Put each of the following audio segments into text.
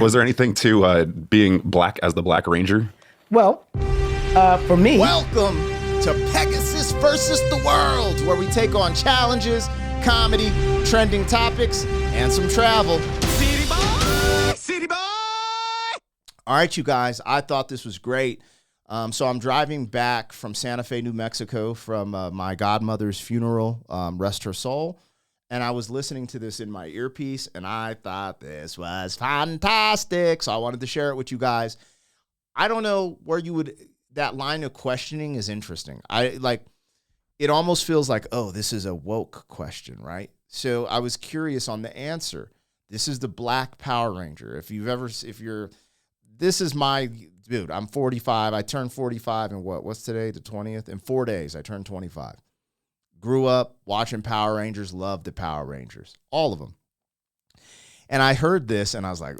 Was there anything to being black as the Black Ranger? Well, for me... Welcome to Pegasus versus the World, where we take on challenges, comedy, trending topics, and some travel. City boy! City boy! All right, you guys, I thought this was great. So I'm driving back from Santa Fe, New Mexico from my godmother's funeral, rest her soul. And I was listening to this in my earpiece, and I thought this was fantastic. So I wanted to share it with you guys. I don't know where you would, that line of questioning is interesting. It almost feels like, oh, this is a woke question, right? So I was curious on the answer. This is the Black Power Ranger. This is my, dude, I'm 45. I turned 45 in what's today, the 20th? In 4 days, I turned 25. Grew up watching Power Rangers, loved the Power Rangers, all of them. And I heard this and I was like,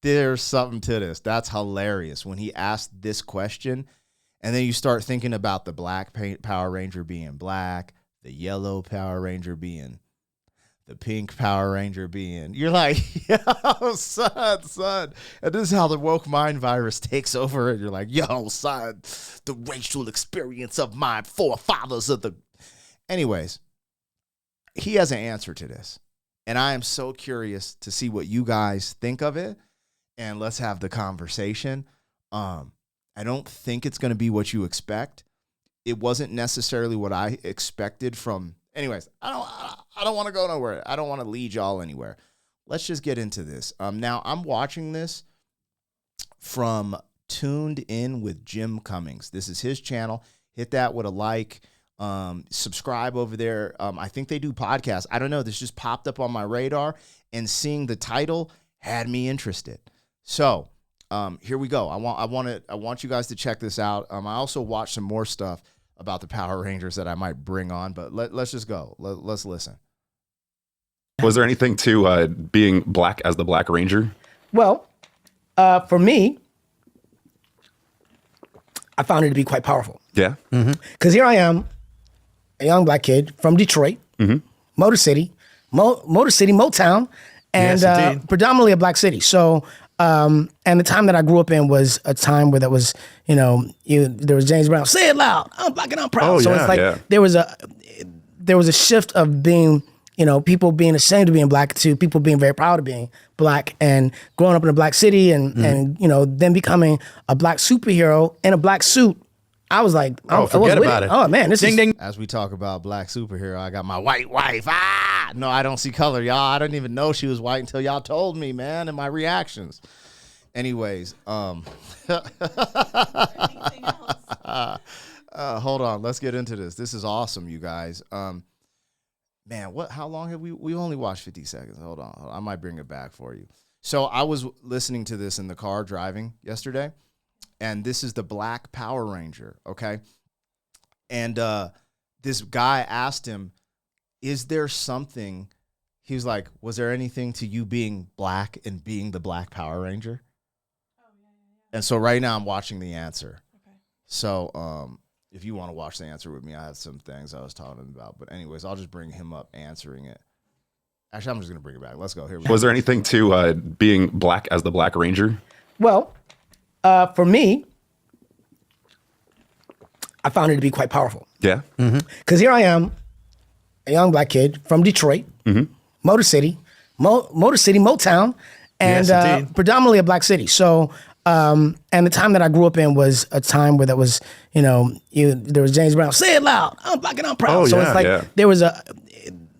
there's something to this. That's hilarious when he asked this question. And then you start thinking about the Black Power Ranger being black, the yellow Power Ranger being the pink Power Ranger being, you're like, yo, son. And this is how the woke mind virus takes over. And you're like, yo, son, the racial experience of my forefathers of the... Anyways, he has an answer to this. And I am so curious to see what you guys think of it. And let's have the conversation. I don't think it's going to be what you expect. It wasn't necessarily what I expected from... Anyways, I don't want to go nowhere. I don't want to lead y'all anywhere. Let's just get into this. Now, I'm watching this from Tuned In with Jim Cummings. This is his channel. Hit that with a like. Subscribe over there. I think they do podcasts. I don't know. This just popped up on my radar, and seeing the title had me interested. So here we go. I want you guys to check this out. I also watched some more stuff about the Power Rangers that I might bring on, but let's just go. Let's listen. Was there anything to being black as the Black Ranger? Well, for me, I found it to be quite powerful. Yeah. Because here I am, a young black kid from Detroit, Motor City, Motown, and Yes, predominantly a black city. So, and the time that I grew up in was a time where there was, there was James Brown, say it loud, I'm black and I'm proud. Oh, so yeah, it's like there was a shift of being, people being ashamed of being black to people being very proud of being black, and growing up in a black city and then becoming a black superhero in a black suit. I was like, forget about it. Oh man, this is ding. As we talk about black superhero, I got my white wife. No, I don't see color, y'all. I didn't even know she was white until y'all told me, man, and my reactions. Anyways, hold on. Let's get into this. This is awesome, you guys. Man, how long have we only watched 50 seconds. Hold on. I might bring it back for you. So I was listening to this in the car driving yesterday, and this is the Black Power Ranger, okay? And this guy asked him, is there something, he was like, was there anything to you being black and being the Black Power Ranger? Oh, yeah. And so right now I'm watching the answer. Okay. So if you want to watch the answer with me, I have some things I was talking about. But anyways, I'll just bring him up answering it. Actually, I'm just going to bring it back. Let's go. Here we go. Was there anything to being black as the Black Ranger? Well, for me, I found it to be quite powerful. Yeah. Because here I am, a young black kid from Detroit, Motor City, Motown, and predominantly a black city. So, and the time that I grew up in was a time where there was, there was James Brown, say it loud, I'm black and I'm proud. Oh, so yeah, it's like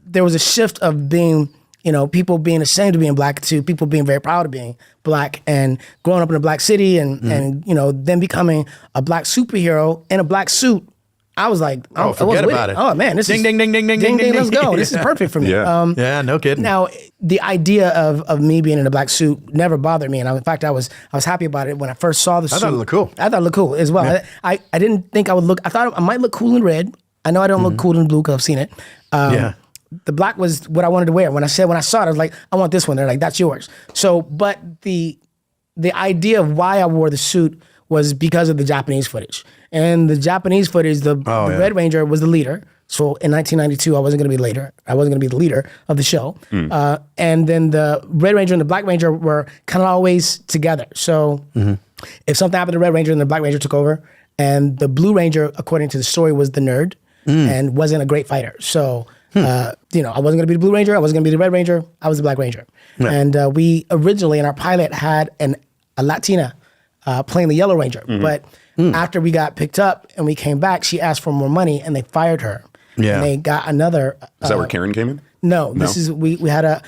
there was a shift of being, people being ashamed of being black to people being very proud of being black, and growing up in a black city and then becoming a black superhero in a black suit. I was like, forget about it. Oh man, this ding, is ding, ding, ding, ding, ding, ding, let's ding. go. This is perfect for me. Yeah. Yeah, no kidding. Now, the idea of me being in a black suit never bothered me, and in fact, I was happy about it when I first saw the suit. I thought it looked cool. I thought it looked cool as well. Yeah. I didn't think I would look. I thought I might look cool in red. I know I don't look cool in blue because I've seen it. Yeah. The black was what I wanted to wear. When I saw it, I was like, I want this one. They're like, that's yours. So, but the idea of why I wore the suit was because of the Japanese footage. And the Japanese footage, the Red Ranger was the leader. So in 1992, I wasn't going to be later. I wasn't going to be the leader of the show. And then the Red Ranger and the Black Ranger were kind of always together. So if something happened to the Red Ranger, and the Black Ranger took over. And the Blue Ranger, according to the story, was the nerd and wasn't a great fighter. So, I wasn't going to be the Blue Ranger. I wasn't going to be the Red Ranger. I was the Black Ranger. Yeah. And we originally, in our pilot, had a Latina playing the Yellow Ranger. But after we got picked up and we came back, she asked for more money and they fired her. Yeah. And they got another. Is that where Karen came in? No, this is, we had a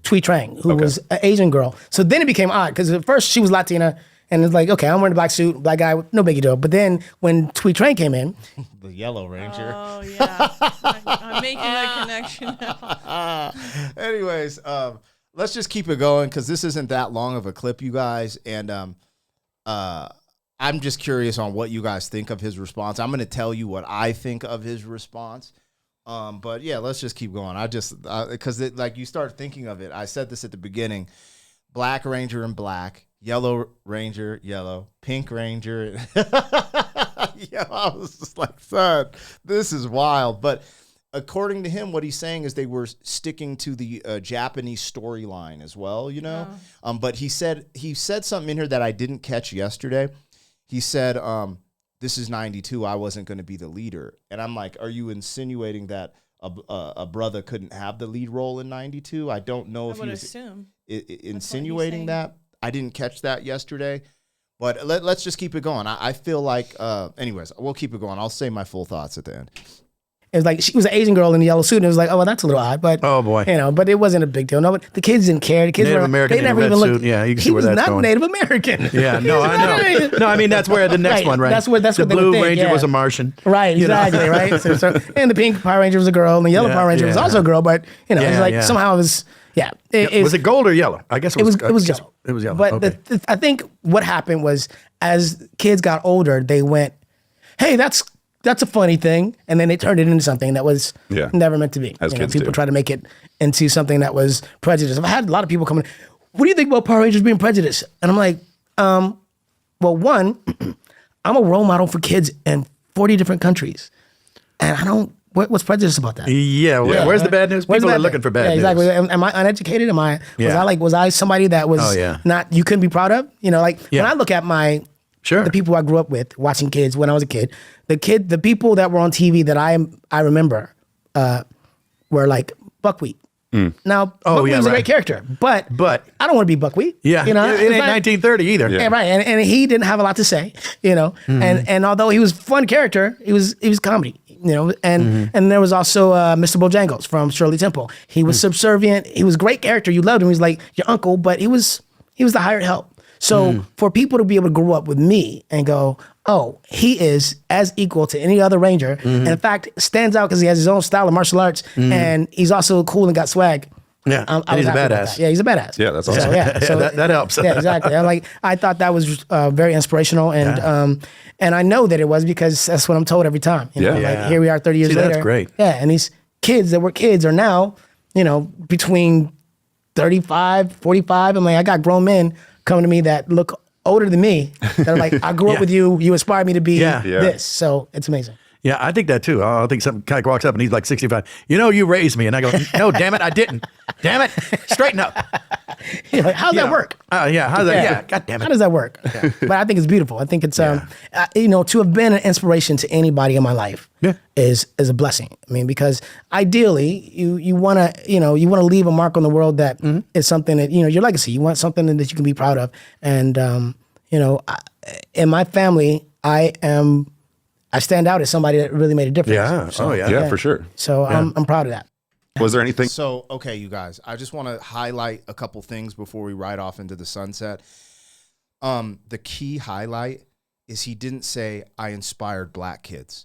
Thuy Trang, who was an Asian girl. So then it became odd, because at first she was Latina, and it's like, okay, I'm wearing a black suit, black guy, no biggie deal. But then when Thuy Trang came in. The Yellow Ranger. Oh, yeah. I'm making that connection now. Anyways, let's just keep it going, because this isn't that long of a clip, you guys. And I'm just curious on what you guys think of his response. I'm going to tell you what I think of his response. But yeah, let's just keep going. Because like you start thinking of it. I said this at the beginning: Black Ranger and black, Yellow Ranger, yellow, Pink Ranger. Yeah, I was just like, son, this is wild. But according to him, what he's saying is they were sticking to the Japanese storyline as well, you know. But he said something in here that I didn't catch yesterday. He said, this is 92. I wasn't going to be the leader. And I'm like, are you insinuating that a brother couldn't have the lead role in 92? I don't know if he was insinuating that. I didn't catch that yesterday. But let's just keep it going. I feel like, anyways, we'll keep it going. I'll say my full thoughts at the end. It was like, she was an Asian girl in the yellow suit, and it was like, oh, well, that's a little odd, but oh boy, but it wasn't a big deal. No, but the kids didn't care. The kids Native American, they never even looked. Yeah, you can see where that's going. He was not Native American. Yeah, no, I know. No, I mean that's where the next one, right? That's what the Blue Ranger was a Martian, right? Exactly, right. So, and the Pink Power Ranger was a girl, and the Yellow Power Ranger was also a girl, but it's like somehow it was. Yeah, was it gold or yellow? I guess it was yellow. It was yellow. But I think what happened was, as kids got older, they went, "Hey, that's a funny thing," and then they turned it into something that was never meant to be. As kids people do. try to make it into something that was prejudice. I've had a lot of people come in, "What do you think about Power Rangers being prejudiced?" And I'm like, well, one, I'm a role model for kids in 40 different countries, and I don't. What's prejudice about that? Yeah, where's the bad news? People are looking for bad news. Exactly. Am I uneducated? Was I somebody that was not, you couldn't be proud of? When I look at the people I grew up with, watching kids when I was a kid, the people that were on TV that I remember were like Buckwheat. Now, Buckwheat was a great character, but I don't want to be Buckwheat. Yeah, it ain't 1930 either. Yeah, right. And he didn't have a lot to say, and although he was a fun character, he was comedy. And there was also Mr. Bojangles from Shirley Temple. He was subservient. He was a great character. You loved him. He was like your uncle, but he was the hired help. So for people to be able to grow up with me and go, oh, he is as equal to any other Ranger, and in fact stands out because he has his own style of martial arts, and he's also cool and got swag. Yeah, and he's a badass. Yeah, he's a badass. Yeah, that's awesome. So that helps. Yeah, exactly. I thought that was very inspirational, and I know that it was because that's what I'm told every time. Like here we are 30 years later. That's great. Yeah, and these kids that were kids are now, between 35, 45. I'm like, I got grown men coming to me that look older than me. That are like, I grew up with you. You inspired me to be this. So it's amazing. Yeah, I think that too. I think some guy walks up and he's like 65. You raised me. And I go, no, damn it, I didn't. Damn it, straighten up. You're like, how's that work? How's that? Yeah, God damn it. How does that work? Yeah. But I think it's beautiful. I think it's, to have been an inspiration to anybody in my life is a blessing. I mean, because ideally you want to leave a mark on the world that is something that, your legacy. You want something that you can be proud of. And, in my family, I stand out as somebody that really made a difference. Yeah. So, yeah, for sure. So I'm proud of that. Was there anything? So, okay, you guys, I just want to highlight a couple things before we ride off into the sunset. The key highlight is he didn't say, I inspired black kids.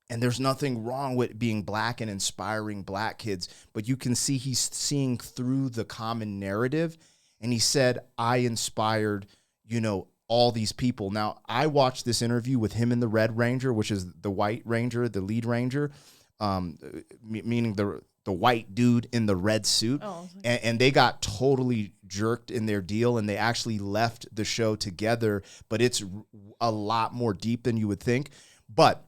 And there's nothing wrong with being black and inspiring black kids, but you can see he's seeing through the common narrative. And he said, I inspired, all these people. Now, I watched this interview with him and the Red Ranger, which is the White Ranger, the lead Ranger, meaning the white dude in the red suit. And they got totally jerked in their deal, and they actually left the show together, but it's a lot more deep than you would think. But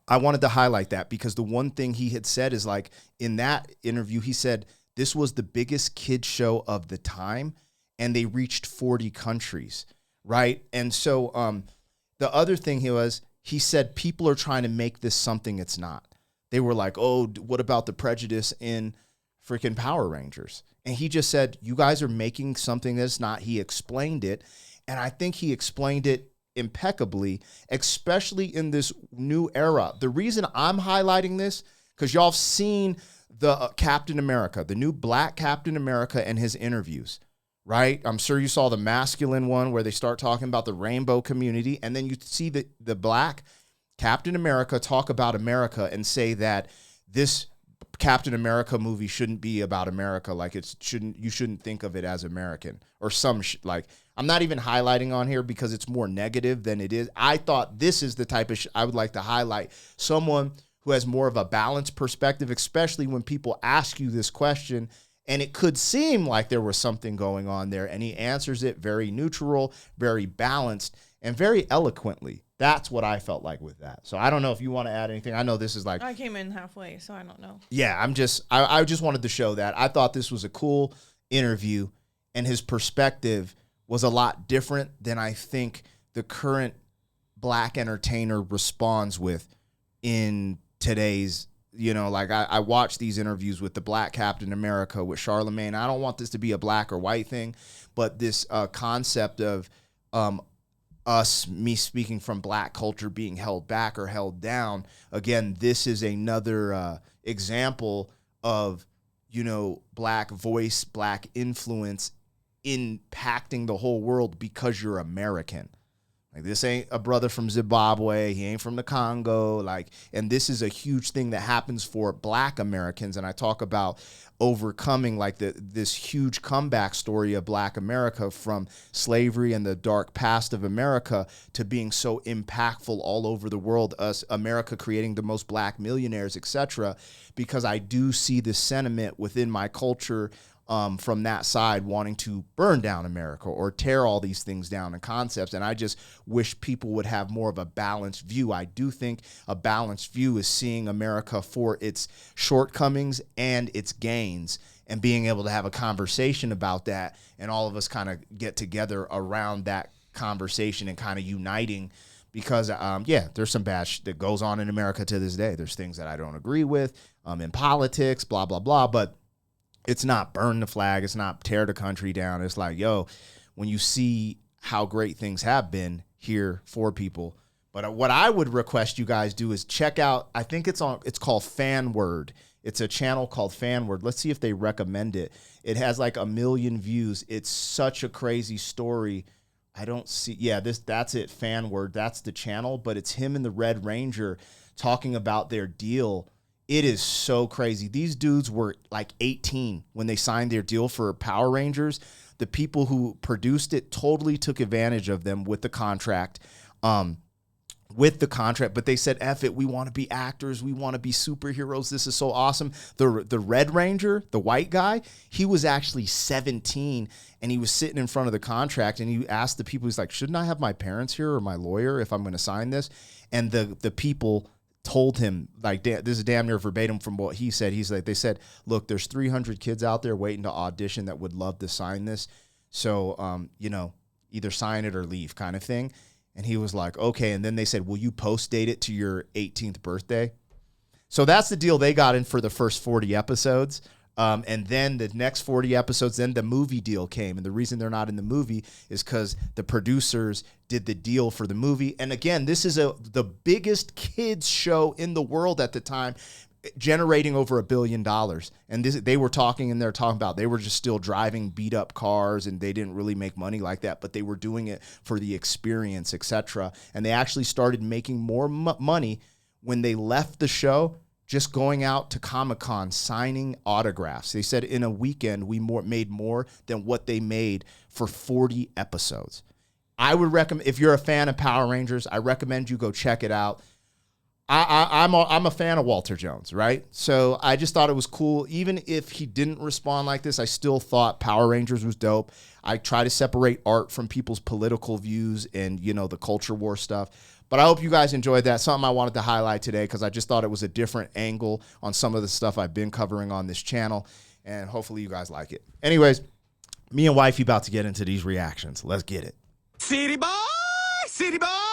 I wanted to highlight that because the one thing he had said is like in that interview, he said this was the biggest kids show of the time and they reached 40 countries, right? And so the other thing he said people are trying to make this something it's not. They were like, oh, what about the prejudice in freaking Power Rangers? And he just said, you guys are making something that's not. He explained it. And I think he explained it impeccably, especially in this new era. The reason I'm highlighting this, because y'all have seen the Captain America, the new black Captain America and his interviews, right? I'm sure you saw the masculine one where they start talking about the rainbow community. And then you see the black Captain America talk about America and say that this Captain America movie shouldn't be about America. Like you shouldn't think of it as American or like, I'm not even highlighting on here because it's more negative than it is. I thought this is the type of I would like to highlight someone who has more of a balanced perspective, especially when people ask you this question and it could seem like there was something going on there. And he answers it very neutral, very balanced, and very eloquently. That's what I felt like with that. So I don't know if you want to add anything. I know this is like... I came in halfway, so I don't know. Yeah, I just wanted to show that. I thought this was a cool interview, and his perspective was a lot different than I think the current black entertainer responds with in today's, like I watched these interviews with the black Captain America, with Charlemagne. I don't want this to be a black or white thing, but this concept of me speaking from black culture being held back or held down. Again, this is another example of, black voice, black influence impacting the whole world because you're American. Like, this ain't a brother from Zimbabwe. He ain't from the Congo. And this is a huge thing that happens for black Americans. And I talk about overcoming this huge comeback story of black America from slavery and the dark past of America to being so impactful all over the world, us America creating the most black millionaires, etc. Because I do see the sentiment within my culture from that side wanting to burn down America or tear all these things down and concepts. And I just wish people would have more of a balanced view. I do think a balanced view is seeing America for its shortcomings and its gains and being able to have a conversation about that and all of us kind of get together around that conversation and kind of uniting. Because, there's some bad that goes on in America to this day. There's things that I don't agree with in politics, blah, blah, blah. But it's not burn the flag. It's not tear the country down. It's like, when you see how great things have been here for people. But what I would request you guys do is check out, I think it's called FanWord. It's a channel called FanWord. Let's see if they recommend it. It has like 1 million views. It's such a crazy story. I don't see, that's it, FanWord. That's the channel, but it's him and the Red Ranger talking about their deal. It is so crazy. These dudes were like 18 when they signed their deal for Power Rangers. The people who produced it totally took advantage of them with the contract. But they said, F it, we want to be actors. We want to be superheroes. This is so awesome. The Red Ranger, the white guy, he was actually 17 and he was sitting in front of the contract and he asked the people, he's like, shouldn't I have my parents here or my lawyer if I'm going to sign this? And the people told him, this is damn near verbatim from what he said. He's like, they said, look, there's 300 kids out there waiting to audition that would love to sign this. So, either sign it or leave kind of thing. And he was like, okay. And then they said, will you post date it to your 18th birthday? So that's the deal they got in for the first 40 episodes. And then the next 40 episodes, then the movie deal came. And the reason they're not in the movie is because the producers did the deal for the movie. And again, this is the biggest kids show in the world at the time, generating over $1 billion. And they were talking about, they were just still driving beat up cars and they didn't really make money like that, but they were doing it for the experience, etc. And they actually started making more money when they left the show, just going out to Comic-Con, signing autographs. They said in a weekend, we made more than what they made for 40 episodes. I would recommend, if you're a fan of Power Rangers, I recommend you go check it out. I'm a fan of Walter Jones, right? So I just thought it was cool. Even if he didn't respond like this, I still thought Power Rangers was dope. I try to separate art from people's political views and, the culture war stuff. But I hope you guys enjoyed that. Something I wanted to highlight today because I just thought it was a different angle on some of the stuff I've been covering on this channel. And hopefully you guys like it. Anyways, me and Wifey about to get into these reactions. Let's get it. City boy, city boy.